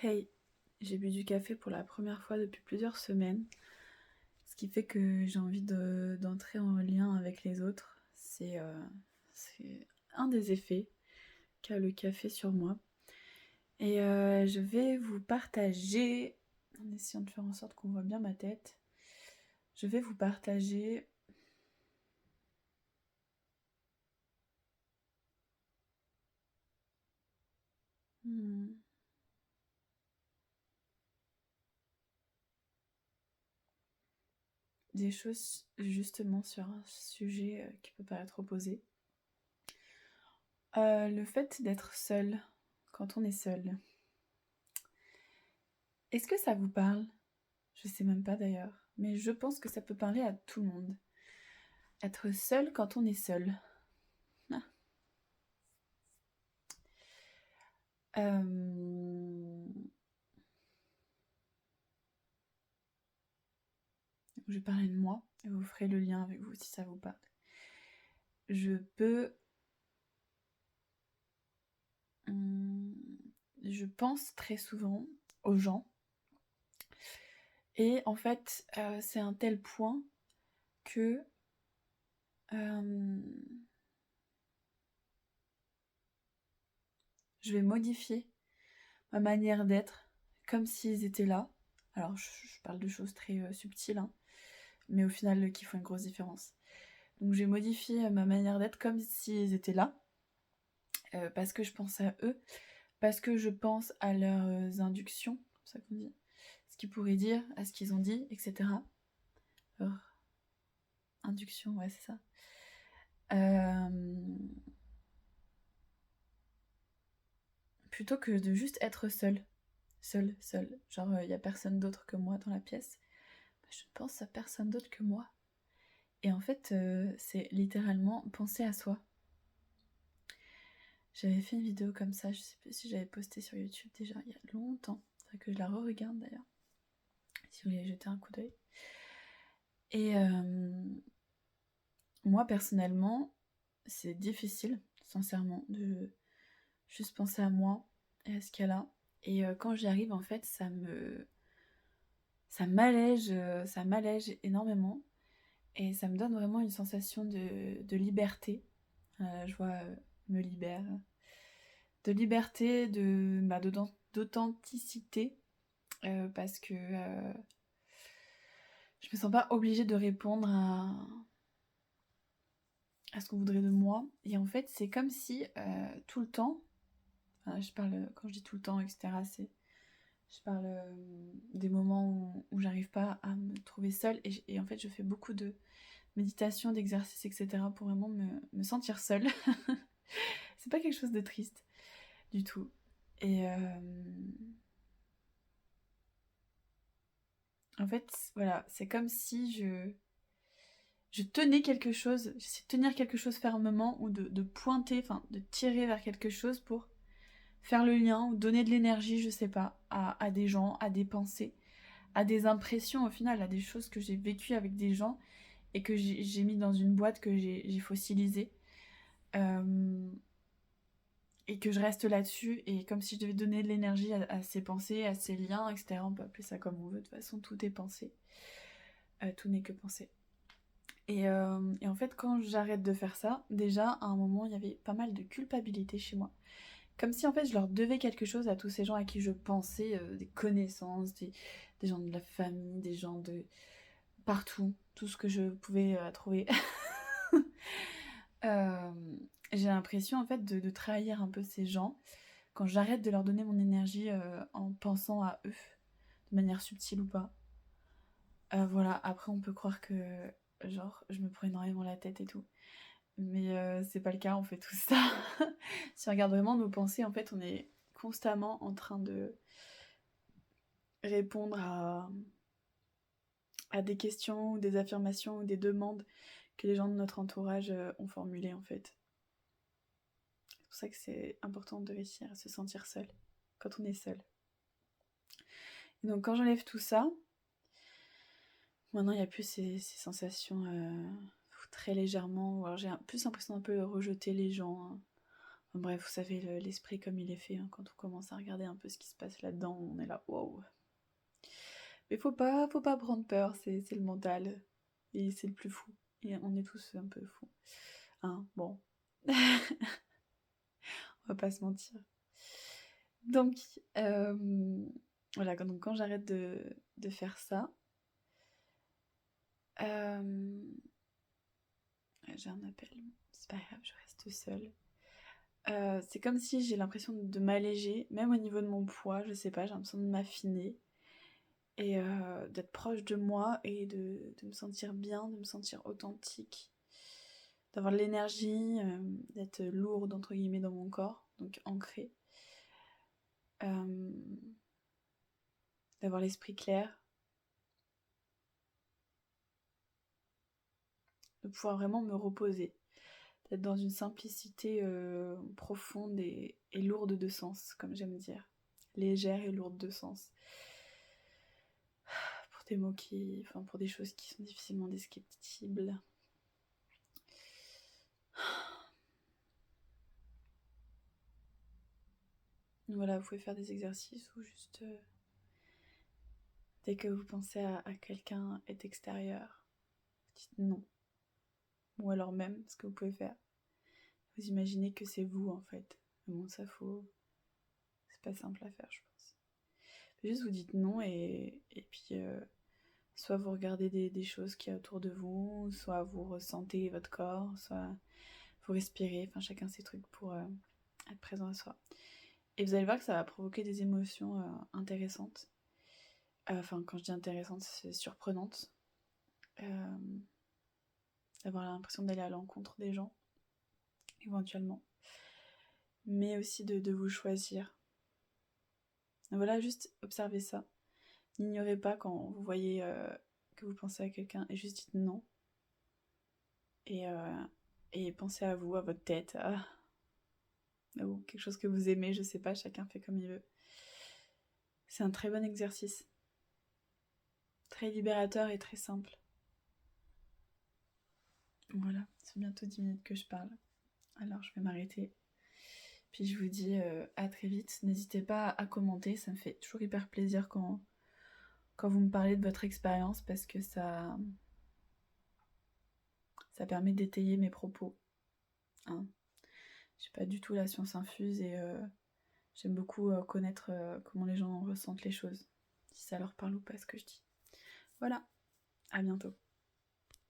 Hey, j'ai bu du café pour la première fois depuis plusieurs semaines, ce qui fait que j'ai envie d'entrer en lien avec les autres. C'est un des effets qu'a le café sur moi. Et je vais vous partager, en essayant de faire en sorte qu'on voit bien ma tête, je vais vous partager hmm, des choses justement sur un sujet qui peut paraître opposé. Le fait d'être seul, quand on est seul. Est-ce que ça vous parle? Je sais même pas d'ailleurs, mais je pense que ça peut parler à tout le monde. Être seul quand on est seul. Ah. Je vais parler de moi et vous ferez le lien avec vous si ça vous parle. Je peux... je pense très souvent aux gens. Et en fait, c'est un tel point que... je vais modifier ma manière d'être comme s'ils étaient là. Alors, je parle de choses très subtiles, hein, mais au final, qui font une grosse différence. Donc j'ai modifié ma manière d'être comme s'ils étaient là, parce que je pense à eux, parce que je pense à leurs inductions, c'est ça qu'on dit, ce qu'ils pourraient dire, à ce qu'ils ont dit, etc. Leur induction, ouais, c'est ça. Plutôt que de juste être seule. Seule. Genre, il n'y a personne d'autre que moi dans la pièce. Je ne pense à personne d'autre que moi. Et en fait, c'est littéralement penser à soi. J'avais fait une vidéo comme ça, je sais plus si j'avais posté sur YouTube déjà il y a longtemps. Faudrait que je la re-regarde d'ailleurs, si vous voulez jeter un coup d'œil. Et moi personnellement, c'est difficile, sincèrement, de juste penser à moi et à ce qu'elle a. Et quand j'y arrive, en fait, ça m'allège énormément. Et ça me donne vraiment une sensation de liberté. Je vois, me libère. De liberté, d'authenticité. Parce que je me sens pas obligée de répondre à ce qu'on voudrait de moi. Et en fait, c'est comme si tout le temps, je parle, quand je dis tout le temps, etc., je parle des moments où j'arrive pas à me trouver seule. Et en fait, je fais beaucoup de méditation, d'exercice, etc., pour vraiment me sentir seule. C'est pas quelque chose de triste du tout. Et en fait, voilà, c'est comme si je tenais quelque chose, j'essaie de tenir quelque chose fermement ou de pointer, enfin de tirer vers quelque chose pour faire le lien ou donner de l'énergie, je sais pas, à des gens, à des pensées, à des impressions au final, à des choses que j'ai vécues avec des gens et que j'ai mis dans une boîte que j'ai fossilisée. Et que je reste là-dessus et comme si je devais donner de l'énergie à ces pensées, à ces liens, etc. On peut appeler ça comme on veut, de toute façon tout est pensée. Tout n'est que pensée. Et en fait, quand j'arrête de faire ça, déjà, à un moment, il y avait pas mal de culpabilité chez moi. Comme si, en fait, je leur devais quelque chose à tous ces gens à qui je pensais, des connaissances, des gens de la famille, des gens de partout, tout ce que je pouvais trouver. Euh, j'ai l'impression, en fait, de trahir un peu ces gens quand j'arrête de leur donner mon énergie en pensant à eux, de manière subtile ou pas. Voilà, après, on peut croire que, genre, je me prends énormément la tête et tout. Mais c'est pas le cas, on fait tout ça. Si on regarde vraiment nos pensées, en fait, on est constamment en train de répondre à des questions, ou des affirmations, ou des demandes que les gens de notre entourage ont formulées, en fait. C'est pour ça que c'est important de réussir à se sentir seul, quand on est seul. Et donc, quand j'enlève tout ça, maintenant, il n'y a plus ces sensations très légèrement. Alors, j'ai plus l'impression d'un peu rejeter les gens, hein, Enfin, bref, vous savez l'esprit comme il est fait, hein, quand on commence à regarder un peu ce qui se passe là-dedans, on est là, wow. Mais faut pas prendre peur, c'est le mental. Et c'est le plus fou. Et on est tous un peu fous. Hein, bon. On va pas se mentir. Donc, voilà, donc quand j'arrête de faire ça, j'ai un appel, c'est pas grave, je reste seule. C'est comme si j'ai l'impression de m'alléger, même au niveau de mon poids, je sais pas, j'ai l'impression de m'affiner et d'être proche de moi et de me sentir bien, de me sentir authentique, d'avoir de l'énergie, d'être lourde entre guillemets dans mon corps, donc ancrée, d'avoir l'esprit clair, de pouvoir vraiment me reposer, d'être dans une simplicité profonde et lourde de sens, comme j'aime dire, légère et lourde de sens. Pour des mots enfin pour des choses qui sont difficilement descriptibles. Voilà, vous pouvez faire des exercices ou juste dès que vous pensez à quelqu'un est extérieur, vous dites non. Ou alors même, ce que vous pouvez faire, vous imaginez que c'est vous en fait. Mais bon, ça c'est pas simple à faire, je pense. Juste vous dites non et puis soit vous regardez des choses qu'il y a autour de vous, soit vous ressentez votre corps, soit vous respirez, enfin chacun ses trucs pour être présent à soi. Et vous allez voir que ça va provoquer des émotions intéressantes. Enfin, quand je dis intéressantes, c'est surprenantes. D'avoir l'impression d'aller à l'encontre des gens, éventuellement. Mais aussi de vous choisir. Voilà, juste observez ça. N'ignorez pas quand vous voyez que vous pensez à quelqu'un et juste dites non. Et pensez à vous, à votre tête, ou quelque chose que vous aimez, je sais pas, chacun fait comme il veut. C'est un très bon exercice. Très libérateur et très simple. Voilà, c'est bientôt 10 minutes que je parle. Alors je vais m'arrêter. Puis je vous dis à très vite. N'hésitez pas à commenter, ça me fait toujours hyper plaisir quand vous me parlez de votre expérience parce que ça permet d'étayer mes propos. Hein. J'ai pas du tout la science infuse et j'aime beaucoup connaître comment les gens ressentent les choses, si ça leur parle ou pas ce que je dis. Voilà, à bientôt.